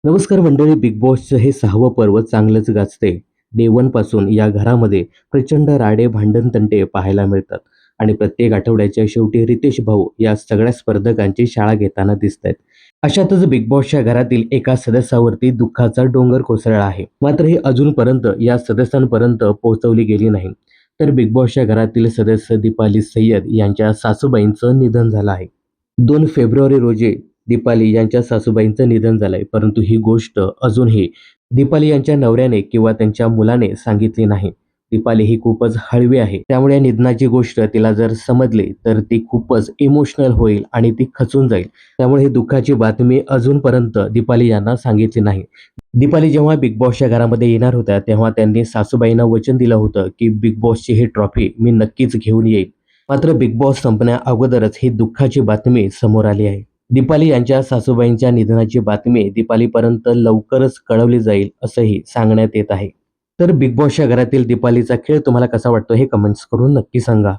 नमस्कार मंडळी. बिग बॉसचं हे 6वं पर्व चांगलंच गाजतंय. डे 1 पासून या घरामध्ये प्रचंड राडे, भांडण-तंटे पाहायला मिळतात आणि प्रत्येक आठवड्याच्या शेवटी रितेश भाऊ या सगळ्या स्पर्धकांची शाळा घेताना दिसतायत. अशातच बिग बॉसच्या घरातील एका सदस्यावरती दुःखाचा डोंगर कोसळला आहे. मात्र हे अजूनपर्यंत या सदस्यांपर्यंत पोहोचवली गेली नाही. तर बिग बॉसच्या घरातील सदस्य दीपाली सय्यद यांच्या सासूबाईंचं निधन झालं आहे. 2 फेब्रुवारी रोजी दीपाली यांच्या सासूबाईंचं निधन झालंय. परंतु ही गोष्ट अजूनही दीपाली यांच्या नवऱ्याने किंवा त्यांच्या मुलाने सांगितली नाही. दीपाली ही खूपच हळवी आहे. त्यामुळे या निधनाची गोष्ट तिला जर समजली तर ती खूपच इमोशनल होईल आणि ती खचून जाईल. त्यामुळे ही दुःखाची बातमी अजूनपर्यंत दीपाली यांना सांगितली नाही. दीपाली जेव्हा बिग बॉसच्या घरामध्ये येणार होत्या तेव्हा त्यांनी सासूबाईंना वचन दिलं होतं की बिग बॉसची ही ट्रॉफी मी नक्कीच घेऊन येईल. मात्र बिग बॉस संपण्या अगोदरच ही दुःखाची बातमी समोर आली आहे. दीपाली यांच्या सासूबाईंच्या निधनाची बातमी दीपालीपर्यंत लवकरच कळवली जाईल असंही सांगण्यात येत आहे. तर बिग बॉसच्या घरातील दीपालीचा खेळ तुम्हाला कसा वाटतो हे कमेंट्स करून नक्की सांगा.